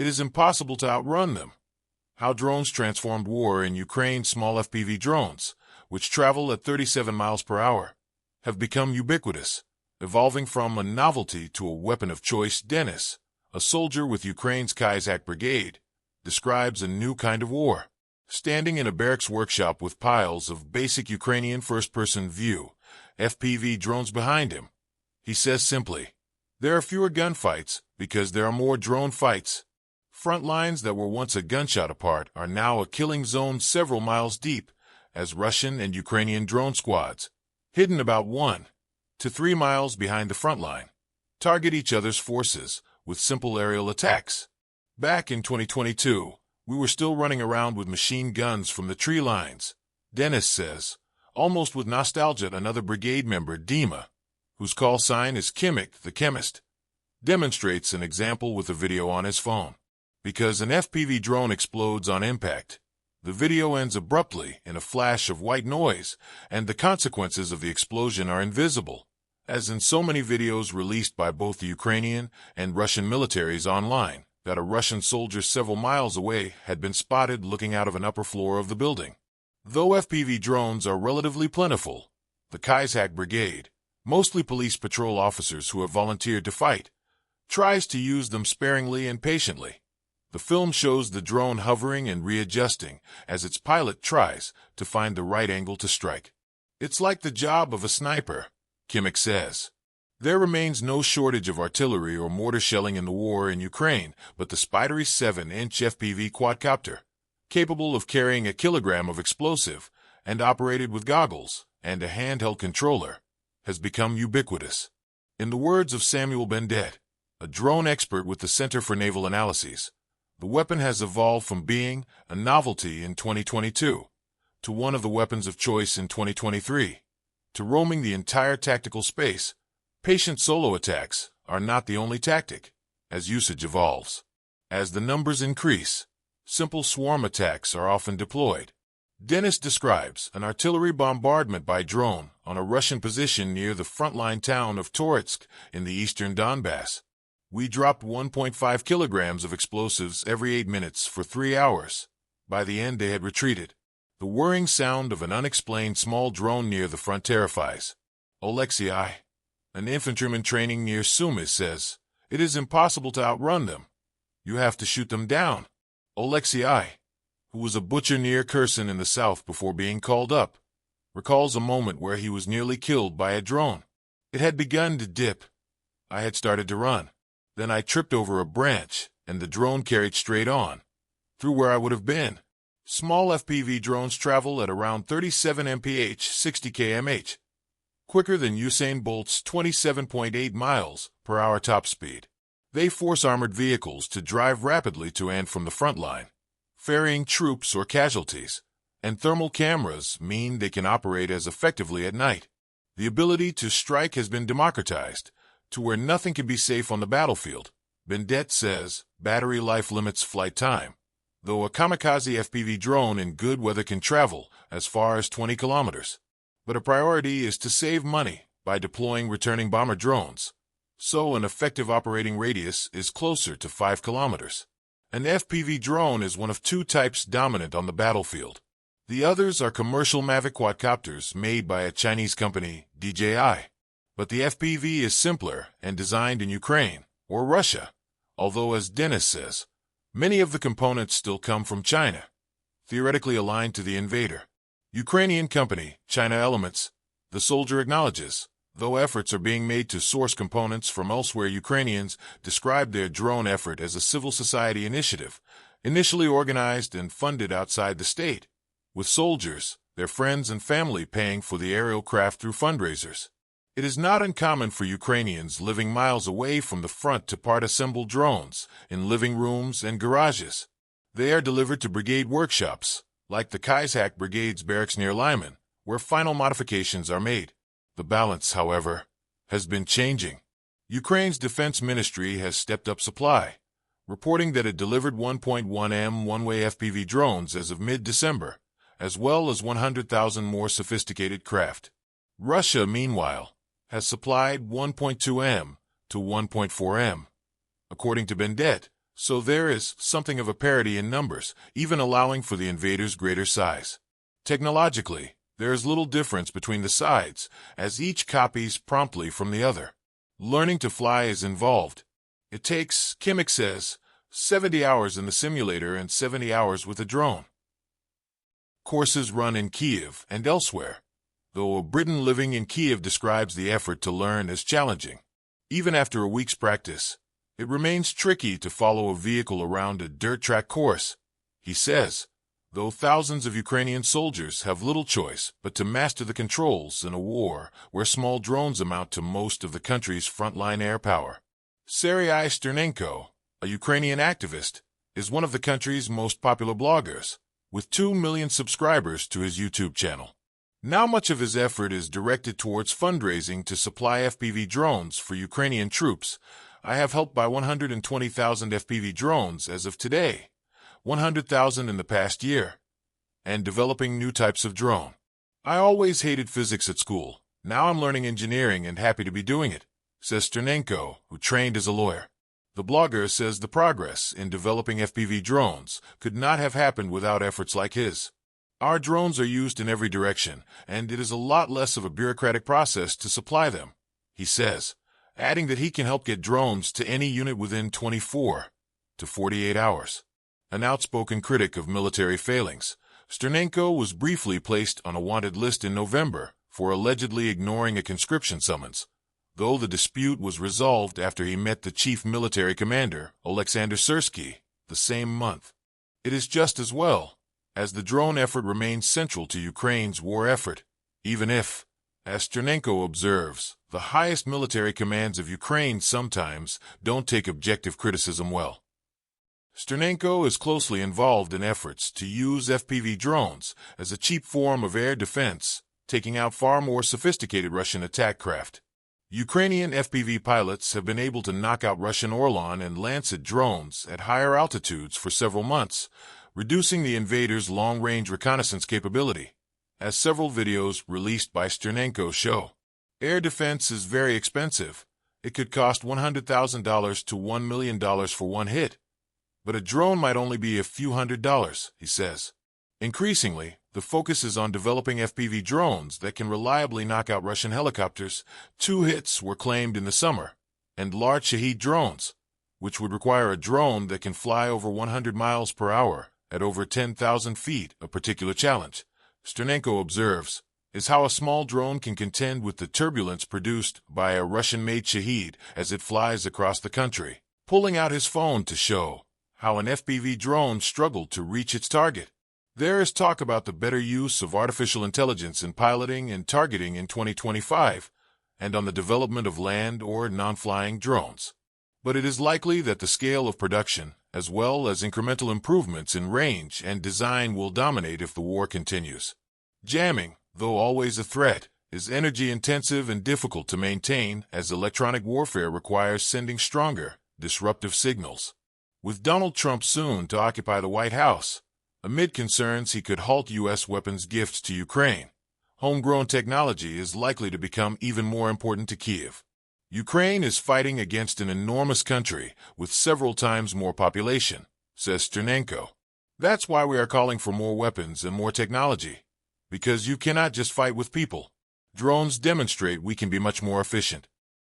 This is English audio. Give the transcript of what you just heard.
It is impossible to outrun them. How drones transformed war in Ukraine. Small FPV drones, which travel at 37 miles per hour, have become ubiquitous, evolving from a novelty to a weapon of choice. Denis, a soldier with Ukraine's Kazakh brigade, describes a new kind of war. Standing in a barracks workshop with piles of basic Ukrainian first-person view FPV drones behind him, he says simply, "There are fewer gunfights because there are more drone fights." Front lines that were once a gunshot apart are now a killing zone several miles deep, as Russian and Ukrainian drone squads, hidden about 1 to 3 miles behind the front line, target each other's forces with simple aerial attacks. Back in 2022, we were still running around with machine guns from the tree lines, Denis says, almost with nostalgia. Another brigade member, Dima, whose call sign is Kimik the Chemist, demonstrates an example with a video on his phone. Because an FPV drone explodes on impact, the video ends abruptly in a flash of white noise, and the consequences of the explosion are invisible, as in so many videos released by both the Ukrainian and Russian militaries online, that a Russian soldier several miles away had been spotted looking out of an upper floor of the building. Though FPV drones are relatively plentiful, the Kazakh brigade, mostly police patrol officers who have volunteered to fight, tries to use them sparingly and patiently. The film shows the drone hovering and readjusting as its pilot tries to find the right angle to strike. It's like the job of a sniper, Kimik says. There remains no shortage of artillery or mortar shelling in the war in Ukraine, but the spidery 7-inch FPV quadcopter, capable of carrying a kilogram of explosive and operated with goggles and a handheld controller, has become ubiquitous. In the words of Samuel Bendet, a drone expert with the Center for Naval Analyses, the weapon has evolved from being a novelty in 2022 to one of the weapons of choice in 2023, to roaming the entire tactical space. Patient solo attacks are not the only tactic, as usage evolves. As the numbers increase, simple swarm attacks are often deployed. Denis describes an artillery bombardment by drone on a Russian position near the frontline town of Toretsk in the eastern Donbass. "We dropped 1.5 kilograms of explosives every 8 minutes for 3 hours. By the end, they had retreated. The whirring sound of an unexplained small drone near the front terrifies." Oleksiy, an infantryman training near Sumy, says, "It is impossible to outrun them. You have to shoot them down." Oleksiy, who was a butcher near Kherson in the south before being called up, recalls a moment where he was nearly killed by a drone. "It had begun to dip. I had started to run. Then I tripped over a branch, and the drone carried straight on, through where I would have been." Small FPV drones travel at around 37 mph, 60 km/h, quicker than Usain Bolt's 27.8 miles per hour top speed. They force armored vehicles to drive rapidly to and from the front line, ferrying troops or casualties, and thermal cameras mean they can operate as effectively at night. The ability to strike has been democratized to where nothing can be safe on the battlefield. Bendet says battery life limits flight time, though a kamikaze FPV drone in good weather can travel as far as 20 kilometers. But a priority is to save money by deploying returning bomber drones, so an effective operating radius is closer to 5 kilometers. An FPV drone is one of two types dominant on the battlefield. The others are commercial Mavic quadcopters made by a Chinese company, DJI. But the FPV is simpler and designed in Ukraine or Russia, although, as Denis says, many of the components still come from China, theoretically aligned to the invader. Ukrainian company, China Elements, the soldier acknowledges, though efforts are being made to source components from elsewhere. Ukrainians describe their drone effort as a civil society initiative, initially organized and funded outside the state, with soldiers, their friends and family paying for the aerial craft through fundraisers. It is not uncommon for Ukrainians living miles away from the front to part-assemble drones in living rooms and garages. They are delivered to brigade workshops, like the Kazakh Brigade's barracks near Lyman, where final modifications are made. The balance, however, has been changing. Ukraine's defense ministry has stepped up supply, reporting that it delivered 1.1 M one-way FPV drones as of mid-December, as well as 100,000 more sophisticated craft. Russia, meanwhile, has supplied 1.2 M to 1.4 M. According to Bendet, So there is something of a parity in numbers, even allowing for the invaders' greater size. Technologically, there is little difference between the sides, as each copies promptly from the other. Learning to fly is involved. It takes, Kimmich says, 70 hours in the simulator and 70 hours with a drone. Courses run in Kiev and elsewhere, though a Briton living in Kiev describes the effort to learn as challenging. Even after a week's practice, it remains tricky to follow a vehicle around a dirt track course, he says, though thousands of Ukrainian soldiers have little choice but to master the controls in a war where small drones amount to most of the country's frontline air power. Serhiy Sternenko, a Ukrainian activist, is one of the country's most popular bloggers, with 2 million subscribers to his YouTube channel. Now much of his effort is directed towards fundraising to supply FPV drones for Ukrainian troops. I have helped buy 120,000 FPV drones as of today, 100,000 in the past year, and developing new types of drone. I always hated physics at school. Now I'm learning engineering and happy to be doing it, says Sternenko, who trained as a lawyer. The blogger says the progress in developing FPV drones could not have happened without efforts like his. Our drones are used in every direction, and it is a lot less of a bureaucratic process to supply them, he says, adding that he can help get drones to any unit within 24 to 48 hours. An outspoken critic of military failings, Sternenko was briefly placed on a wanted list in November for allegedly ignoring a conscription summons, though the dispute was resolved after he met the chief military commander, Oleksandr Syrsky, the same month. It is just as well, as the drone effort remains central to Ukraine's war effort, even if, as Sternenko observes, the highest military commands of Ukraine sometimes don't take objective criticism well. Sternenko is closely involved in efforts to use FPV drones as a cheap form of air defense, taking out far more sophisticated Russian attack craft. Ukrainian FPV pilots have been able to knock out Russian Orlan and Lancet drones at higher altitudes for several months, reducing the invaders' long-range reconnaissance capability, as several videos released by Sternenko show. Air defense is very expensive. It could cost $100,000 to $1 million for one hit, but a drone might only be a few $100s, he says. Increasingly, the focus is on developing FPV drones that can reliably knock out Russian helicopters. 2 hits were claimed in the summer, and large Shahed drones, which would require a drone that can fly over 100 miles per hour at over 10,000 feet, a particular challenge, Sternenko observes, is how a small drone can contend with the turbulence produced by a Russian-made Shahed as it flies across the country, pulling out his phone to show how an FPV drone struggled to reach its target. There is talk about the better use of artificial intelligence in piloting and targeting in 2025, and on the development of land or non-flying drones. But it is likely that the scale of production, as well as incremental improvements in range and design, will dominate if the war continues. Jamming, though always a threat, is energy-intensive and difficult to maintain, as electronic warfare requires sending stronger, disruptive signals. With Donald Trump soon to occupy the White House, amid concerns he could halt U.S. weapons gifts to Ukraine, homegrown technology is likely to become even more important to Kiev. Ukraine is fighting against an enormous country with several times more population, says Sternenko. That's why we are calling for more weapons and more technology, because you cannot just fight with people. Drones demonstrate we can be much more efficient.